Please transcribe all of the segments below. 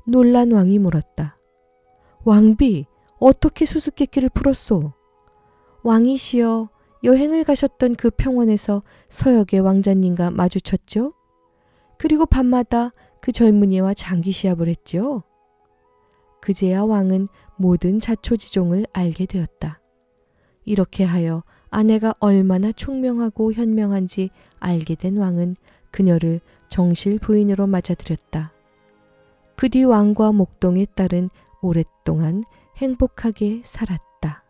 놀란 왕이 물었다. 왕비, 어떻게 수수께끼를 풀었소? 왕이시여, 여행을 가셨던 그 평원에서 서역의 왕자님과 마주쳤죠? 그리고 밤마다 그 젊은이와 장기 시합을 했죠? 그제야 왕은 모든 자초지종을 알게 되었다. 이렇게 하여 아내가 얼마나 총명하고 현명한지 알게 된 왕은 그녀를 정실 부인으로 맞아들였다. 그 뒤 왕과 목동의 딸은 오랫동안 행복하게 살았다.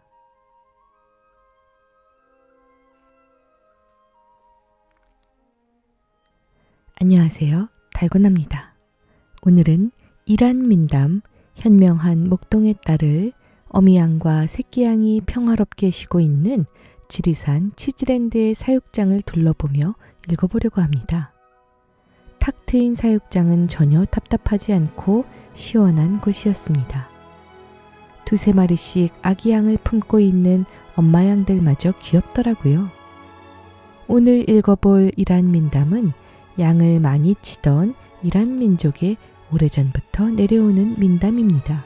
안녕하세요. 달고나입니다. 오늘은 이란민담 현명한 목동의 딸을 어미양과 새끼양이 평화롭게 쉬고 있는 지리산 치즈랜드의 사육장을 둘러보며 읽어보려고 합니다. 탁 트인 사육장은 전혀 답답하지 않고 시원한 곳이었습니다. 두세 마리씩 아기 양을 품고 있는 엄마 양들마저 귀엽더라고요. 오늘 읽어볼 이란 민담은 양을 많이 치던 이란 민족의 오래전부터 내려오는 민담입니다.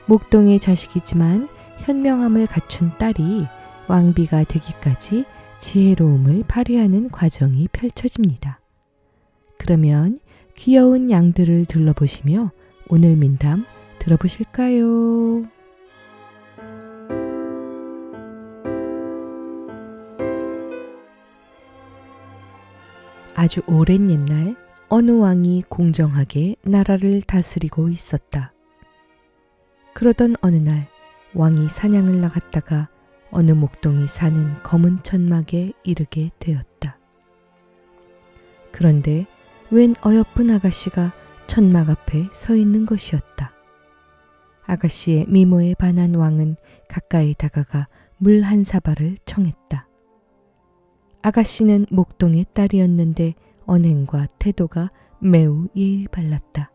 목동의 자식이지만 현명함을 갖춘 딸이 왕비가 되기까지 지혜로움을 발휘하는 과정이 펼쳐집니다. 그러면 귀여운 양들을 둘러보시며 오늘 민담 들어보실까요? 아주 오랜 옛날 어느 왕이 공정하게 나라를 다스리고 있었다. 그러던 어느 날 왕이 사냥을 나갔다가 어느 목동이 사는 검은 천막에 이르게 되었다. 그런데 웬 어여쁜 아가씨가 천막 앞에 서 있는 것이었다. 아가씨의 미모에 반한 왕은 가까이 다가가 물 한 사발을 청했다. 아가씨는 목동의 딸이었는데 언행과 태도가 매우 예의 발랐다.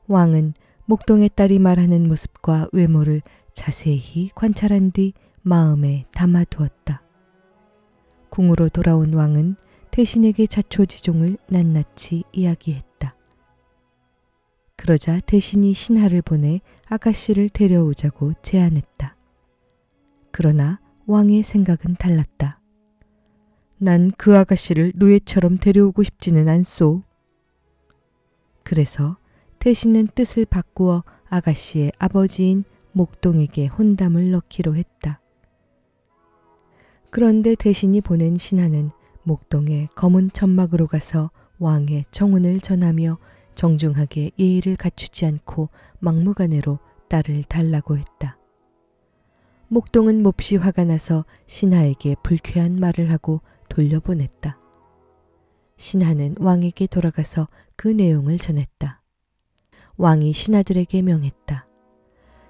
왕은 목동의 딸이 말하는 모습과 외모를 자세히 관찰한 뒤 마음에 담아두었다. 궁으로 돌아온 왕은 대신에게 자초지종을 낱낱이 이야기했다. 그러자 대신이 신하를 보내 아가씨를 데려오자고 제안했다. 그러나 왕의 생각은 달랐다. 난 그 아가씨를 노예처럼 데려오고 싶지는 않소. 그래서 대신은 뜻을 바꾸어 아가씨의 아버지인 목동에게 혼담을 넣기로 했다. 그런데 대신이 보낸 신하는 목동의 검은 천막으로 가서 왕의 청혼을 전하며 정중하게 예의를 갖추지 않고 막무가내로 딸을 달라고 했다. 목동은 몹시 화가 나서 신하에게 불쾌한 말을 하고 돌려보냈다. 신하는 왕에게 돌아가서 그 내용을 전했다. 왕이 신하들에게 명했다.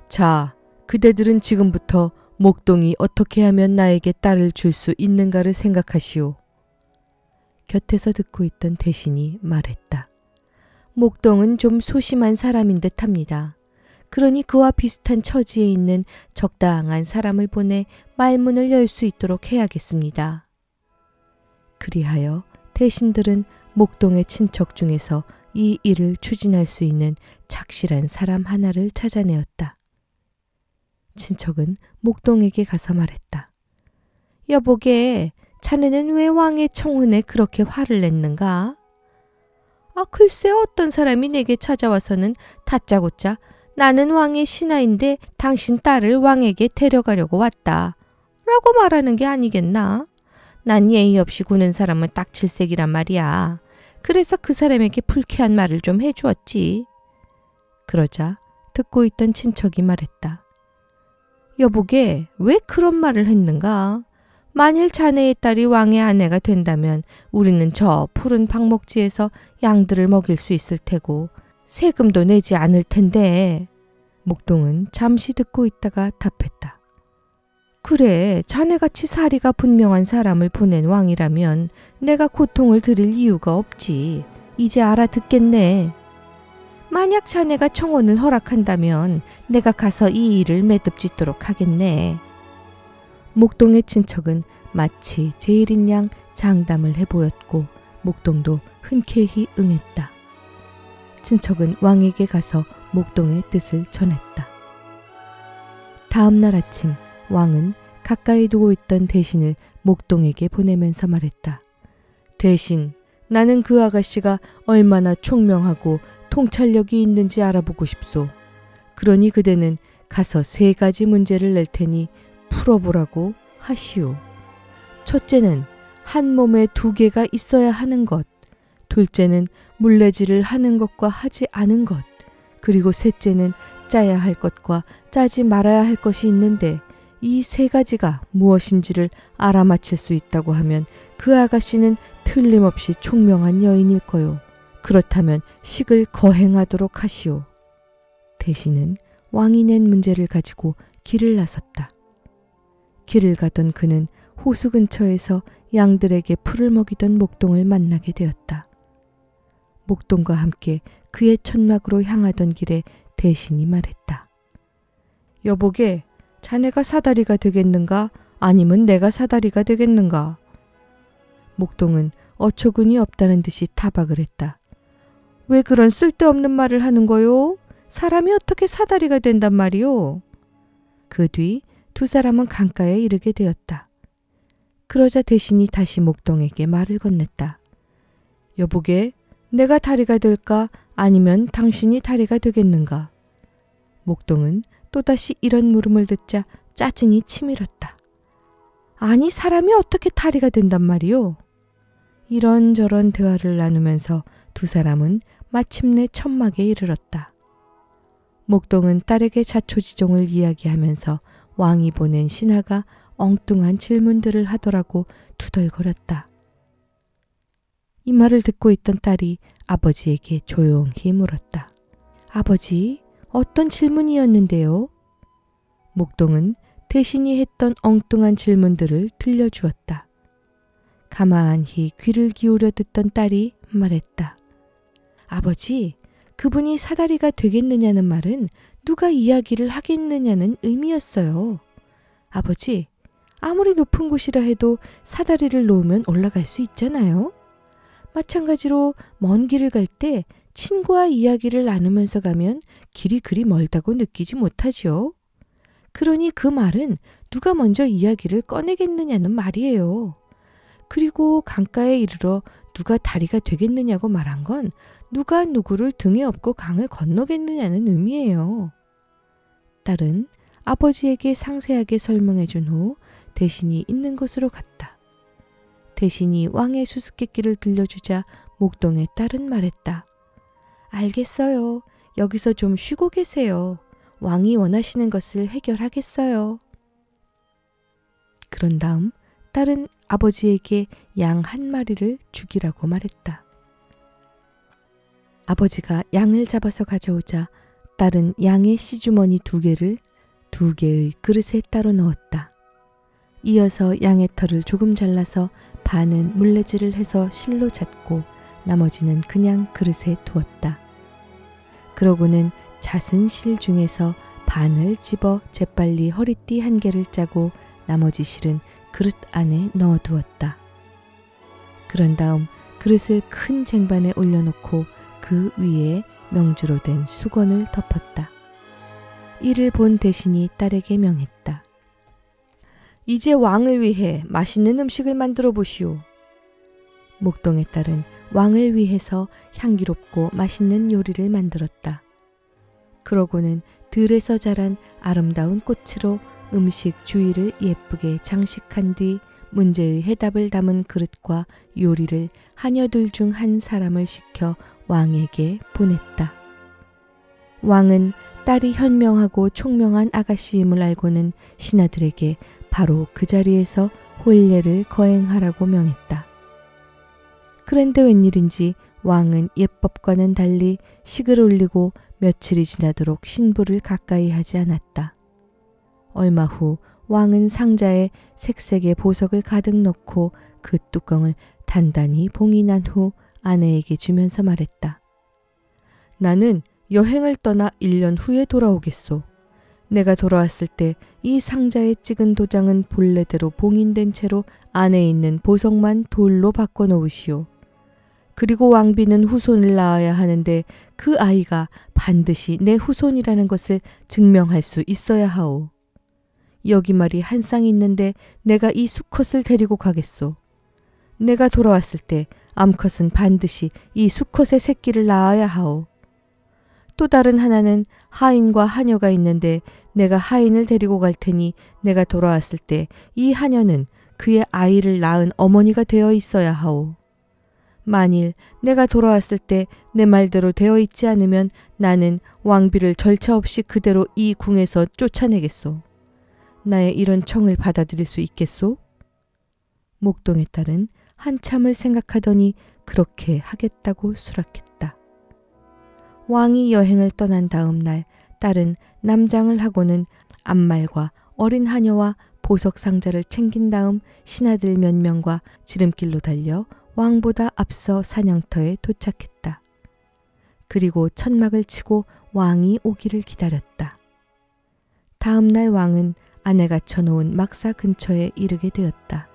자, 그대들은 지금부터 목동이 어떻게 하면 나에게 딸을 줄 수 있는가를 생각하시오. 곁에서 듣고 있던 대신이 말했다. 목동은 좀 소심한 사람인 듯합니다. 그러니 그와 비슷한 처지에 있는 적당한 사람을 보내 말문을 열 수 있도록 해야겠습니다. 그리하여 대신들은 목동의 친척 중에서 이 일을 추진할 수 있는 착실한 사람 하나를 찾아내었다. 친척은 목동에게 가서 말했다. 여보게, 자네는 왜 왕의 청혼에 그렇게 화를 냈는가? 글쎄 어떤 사람이 내게 찾아와서는 다짜고짜 나는 왕의 신하인데 당신 딸을 왕에게 데려가려고 왔다 라고 말하는 게 아니겠나? 난 예의 없이 구는 사람은 딱칠색이란 말이야. 그래서 그 사람에게 불쾌한 말을 좀 해주었지. 그러자 듣고 있던 친척이 말했다. 여보게, 왜 그런 말을 했는가? 만일 자네의 딸이 왕의 아내가 된다면 우리는 저 푸른 방목지에서 양들을 먹일 수 있을 테고 세금도 내지 않을 텐데. 목동은 잠시 듣고 있다가 답했다. 그래, 자네같이 사리가 분명한 사람을 보낸 왕이라면 내가 고통을 드릴 이유가 없지. 이제 알아듣겠네. 만약 자네가 청혼을 허락한다면 내가 가서 이 일을 매듭짓도록 하겠네. 목동의 친척은 마치 제일인 양 장담을 해보였고 목동도 흔쾌히 응했다. 친척은 왕에게 가서 목동의 뜻을 전했다. 다음 날 아침 왕은 가까이 두고 있던 대신을 목동에게 보내면서 말했다. 대신, 나는 그 아가씨가 얼마나 총명하고 통찰력이 있는지 알아보고 싶소. 그러니 그대는 가서 3가지 문제를 낼 테니 풀어보라고 하시오. 첫째는 한 몸에 2개가 있어야 하는 것, 둘째는 물레질을 하는 것과 하지 않은 것, 그리고 셋째는 짜야 할 것과 짜지 말아야 할 것이 있는데 이 3가지가 무엇인지를 알아맞힐 수 있다고 하면 그 아가씨는 틀림없이 총명한 여인일 거요. 그렇다면 식을 거행하도록 하시오. 대신은 왕이 낸 문제를 가지고 길을 나섰다. 길을 가던 그는 호수 근처에서 양들에게 풀을 먹이던 목동을 만나게 되었다. 목동과 함께 그의 천막으로 향하던 길에 대신이 말했다. 여보게, 자네가 사다리가 되겠는가? 아니면 내가 사다리가 되겠는가? 목동은 어처구니 없다는 듯이 타박을 했다. 왜 그런 쓸데없는 말을 하는 거요? 사람이 어떻게 사다리가 된단 말이요? 그 뒤 2 사람은 강가에 이르게 되었다. 그러자 대신이 다시 목동에게 말을 건넸다. 여보게, 내가 다리가 될까? 아니면 당신이 다리가 되겠는가? 목동은 또다시 이런 물음을 듣자 짜증이 치밀었다. 아니, 사람이 어떻게 다리가 된단 말이요? 이런저런 대화를 나누면서 2 사람은 마침내 천막에 이르렀다. 목동은 딸에게 자초지종을 이야기하면서 왕이 보낸 신하가 엉뚱한 질문들을 하더라고 투덜거렸다. 이 말을 듣고 있던 딸이 아버지에게 조용히 물었다. 아버지, 어떤 질문이었는데요? 목동은 대신이 했던 엉뚱한 질문들을 들려주었다. 가만히 귀를 기울여 듣던 딸이 말했다. 아버지, 그분이 사다리가 되겠느냐는 말은 누가 이야기를 하겠느냐는 의미였어요. 아버지, 아무리 높은 곳이라 해도 사다리를 놓으면 올라갈 수 있잖아요. 마찬가지로 먼 길을 갈 때 친구와 이야기를 나누면서 가면 길이 그리 멀다고 느끼지 못하지요. 그러니 그 말은 누가 먼저 이야기를 꺼내겠느냐는 말이에요. 그리고 강가에 이르러 누가 다리가 되겠느냐고 말한 건 누가 누구를 등에 업고 강을 건너겠느냐는 의미예요. 딸은 아버지에게 상세하게 설명해 준 후 대신이 있는 곳으로 갔다. 대신이 왕의 수수께끼를 들려주자 목동의 딸은 말했다. 알겠어요. 여기서 좀 쉬고 계세요. 왕이 원하시는 것을 해결하겠어요. 그런 다음 딸은 아버지에게 양 1마리를 죽이라고 말했다. 아버지가 양을 잡아서 가져오자 딸은 양의 씨주머니 2개를 2개의 그릇에 따로 넣었다. 이어서 양의 털을 조금 잘라서 반은 물레질을 해서 실로 잣고 나머지는 그냥 그릇에 두었다. 그러고는 잣은 실 중에서 반을 집어 재빨리 허리띠 1개를 짜고 나머지 실은 그릇 안에 넣어두었다. 그런 다음 그릇을 큰 쟁반에 올려놓고 그 위에 명주로 된 수건을 덮었다. 이를 본 대신이 딸에게 명했다. 이제 왕을 위해 맛있는 음식을 만들어 보시오. 목동의 딸은 왕을 위해서 향기롭고 맛있는 요리를 만들었다. 그러고는 들에서 자란 아름다운 꽃으로 음식 주위를 예쁘게 장식한 뒤 문제의 해답을 담은 그릇과 요리를 하녀들 중 한 사람을 시켜 왕에게 보냈다. 왕은 딸이 현명하고 총명한 아가씨임을 알고는 신하들에게 바로 그 자리에서 혼례를 거행하라고 명했다. 그런데 웬일인지 왕은 예법과는 달리 식을 올리고 며칠이 지나도록 신부를 가까이 하지 않았다. 얼마 후 왕은 상자에 색색의 보석을 가득 넣고 그 뚜껑을 단단히 봉이 난 후 아내에게 주면서 말했다. 나는 여행을 떠나 1년 후에 돌아오겠소. 내가 돌아왔을 때 이 상자에 찍은 도장은 본래대로 봉인된 채로 안에 있는 보석만 돌로 바꿔 놓으시오. 그리고 왕비는 후손을 낳아야 하는데 그 아이가 반드시 내 후손이라는 것을 증명할 수 있어야 하오. 여기 말이 한 쌍이 있는데 내가 이 수컷을 데리고 가겠소. 내가 돌아왔을 때 암컷은 반드시 이 수컷의 새끼를 낳아야 하오. 또 다른 하나는 하인과 하녀가 있는데 내가 하인을 데리고 갈 테니 내가 돌아왔을 때 이 하녀는 그의 아이를 낳은 어머니가 되어 있어야 하오. 만일 내가 돌아왔을 때 내 말대로 되어 있지 않으면 나는 왕비를 절차 없이 그대로 이 궁에서 쫓아내겠소. 나의 이런 청을 받아들일 수 있겠소? 목동의 딸은 한참을 생각하더니 그렇게 하겠다고 수락했다. 왕이 여행을 떠난 다음 날 딸은 남장을 하고는 암말과 어린 하녀와 보석 상자를 챙긴 다음 신하들 몇 명과 지름길로 달려 왕보다 앞서 사냥터에 도착했다. 그리고 천막을 치고 왕이 오기를 기다렸다. 다음 날 왕은 아내가 쳐놓은 막사 근처에 이르게 되었다.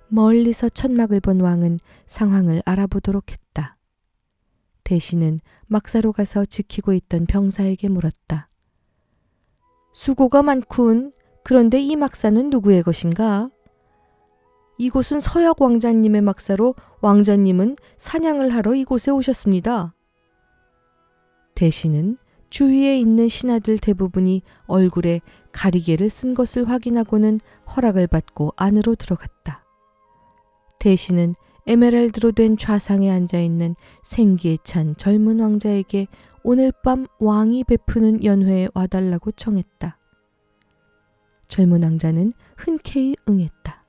멀리서 천막을 본 왕은 상황을 알아보도록 했다. 대신은 막사로 가서 지키고 있던 병사에게 물었다. 수고가 많군. 그런데 이 막사는 누구의 것인가? 이곳은 서약 왕자님의 막사로 왕자님은 사냥을 하러 이곳에 오셨습니다. 대신은 주위에 있는 신하들 대부분이 얼굴에 가리개를 쓴 것을 확인하고는 허락을 받고 안으로 들어갔다. 대신은 에메랄드로 된 좌상에 앉아있는 생기에 찬 젊은 왕자에게 오늘 밤 왕이 베푸는 연회에 와달라고 청했다. 젊은 왕자는 흔쾌히 응했다.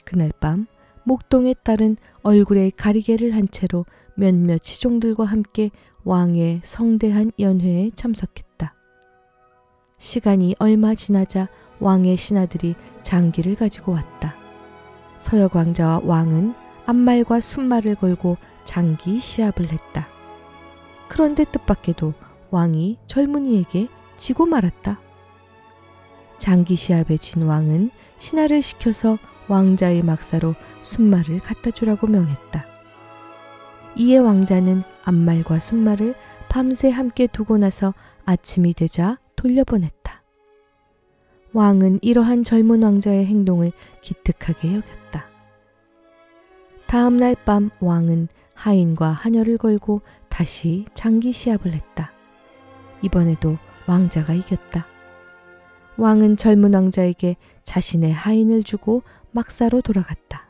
그날 밤 목동의 딸은 얼굴에 가리개를 한 채로 몇몇 시종들과 함께 왕의 성대한 연회에 참석했다. 시간이 얼마 지나자 왕의 신하들이 장기를 가지고 왔다. 서역 왕자와 왕은 앞말과 순말을 걸고 장기 시합을 했다. 그런데 뜻밖에도 왕이 젊은이에게 지고 말았다. 장기 시합에 진 왕은 신하를 시켜서 왕자의 막사로 순말을 갖다 주라고 명했다. 이에 왕자는 앞말과 순말을 밤새 함께 두고 나서 아침이 되자 돌려보냈다. 왕은 이러한 젊은 왕자의 행동을 기특하게 여겼다. 다음 날 밤 왕은 하인과 하녀를 걸고 다시 장기 시합을 했다. 이번에도 왕자가 이겼다. 왕은 젊은 왕자에게 자신의 하인을 주고 막사로 돌아갔다.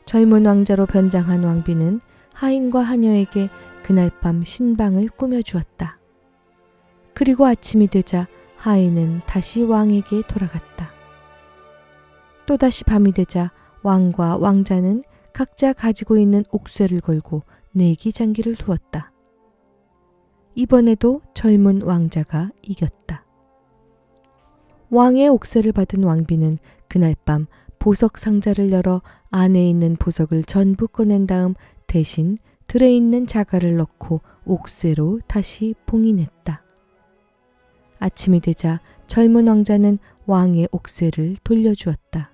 젊은 왕자로 변장한 왕비는 하인과 하녀에게 그날 밤 신방을 꾸며주었다. 그리고 아침이 되자 하인은 다시 왕에게 돌아갔다. 또다시 밤이 되자 왕과 왕자는 각자 가지고 있는 옥쇠를 걸고 내기장기를 두었다. 이번에도 젊은 왕자가 이겼다. 왕의 옥쇠를 받은 왕비는 그날 밤 보석 상자를 열어 안에 있는 보석을 전부 꺼낸 다음 대신 들에 있는 자갈을 넣고 옥쇠로 다시 봉인했다. 아침이 되자 젊은 왕자는 왕의 옥쇠를 돌려주었다.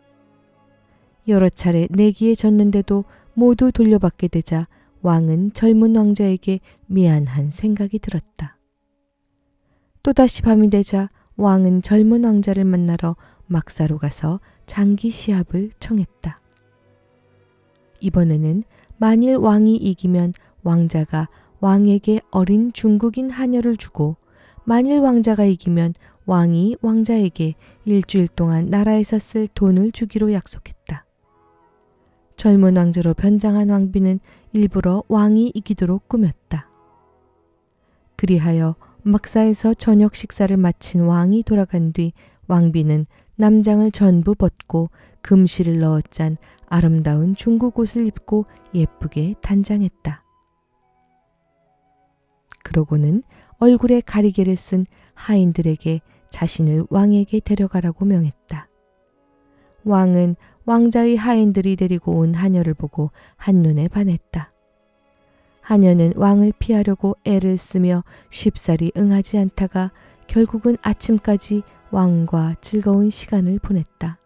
여러 차례 내기에 졌는데도 모두 돌려받게 되자 왕은 젊은 왕자에게 미안한 생각이 들었다. 또다시 밤이 되자 왕은 젊은 왕자를 만나러 막사로 가서 장기 시합을 청했다. 이번에는 만일 왕이 이기면 왕자가 왕에게 어린 중국인 하녀를 주고 만일 왕자가 이기면 왕이 왕자에게 일주일 동안 나라에서 쓸 돈을 주기로 약속했다. 젊은 왕자로 변장한 왕비는 일부러 왕이 이기도록 꾸몄다. 그리하여 막사에서 저녁 식사를 마친 왕이 돌아간 뒤 왕비는 남장을 전부 벗고 금실을 넣어 짠 아름다운 중국 옷을 입고 예쁘게 단장했다. 그러고는 얼굴에 가리개를 쓴 하인들에게 자신을 왕에게 데려가라고 명했다. 왕은 왕자의 하인들이 데리고 온 하녀를 보고 한눈에 반했다. 하녀는 왕을 피하려고 애를 쓰며 쉽사리 응하지 않다가 결국은 아침까지 왕과 즐거운 시간을 보냈다.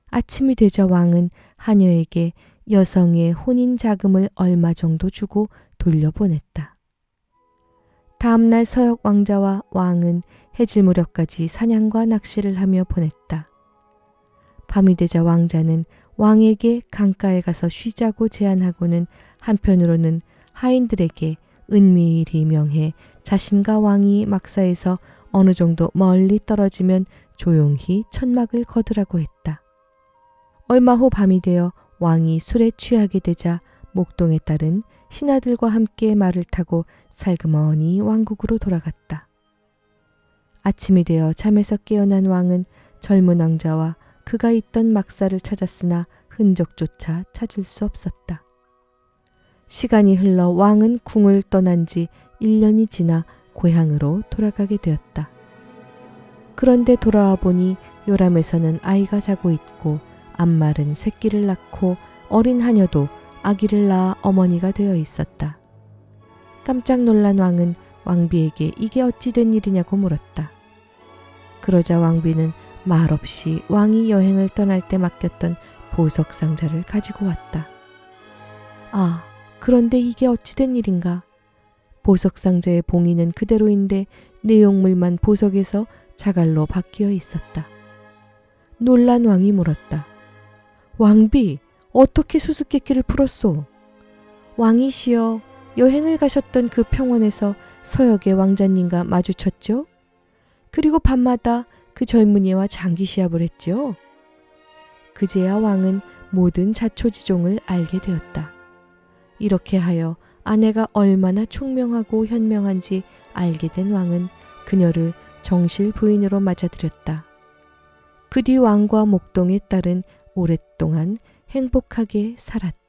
아침이 되자 왕은 하녀에게 여성의 혼인 자금을 얼마 정도 주고 돌려보냈다. 다음날 서역 왕자와 왕은 해질 무렵까지 사냥과 낚시를 하며 보냈다. 밤이 되자 왕자는 왕에게 강가에 가서 쉬자고 제안하고는 한편으로는 하인들에게 은밀히 명해 자신과 왕이 막사에서 어느 정도 멀리 떨어지면 조용히 천막을 거두라고 했다. 얼마 후 밤이 되어 왕이 술에 취하게 되자 목동의 딸은 신하들과 함께 말을 타고 살그머니 왕국으로 돌아갔다. 아침이 되어 잠에서 깨어난 왕은 젊은 왕자와 그가 있던 막사를 찾았으나 흔적조차 찾을 수 없었다. 시간이 흘러 왕은 궁을 떠난 지 1년이 지나 고향으로 돌아가게 되었다. 그런데 돌아와 보니 요람에서는 아이가 자고 있고 암말은 새끼를 낳고 어린 하녀도 아기를 낳아 어머니가 되어 있었다. 깜짝 놀란 왕은 왕비에게 이게 어찌 된 일이냐고 물었다. 그러자 왕비는 말없이 왕이 여행을 떠날 때 맡겼던 보석 상자를 가지고 왔다. 아, 그런데 이게 어찌 된 일인가? 보석 상자의 봉인은 그대로인데 내용물만 보석에서 자갈로 바뀌어 있었다. 놀란 왕이 물었다. 왕비, 어떻게 수수께끼를 풀었소? 왕이시여, 여행을 가셨던 그 평원에서 서역의 왕자님과 마주쳤죠? 그리고 밤마다 그 젊은이와 장기 시합을 했죠? 그제야 왕은 모든 자초지종을 알게 되었다. 이렇게 하여 아내가 얼마나 총명하고 현명한지 알게 된 왕은 그녀를 정실 부인으로 맞아들였다. 그 뒤 왕과 목동의 딸은 오랫동안 행복하게 살았다.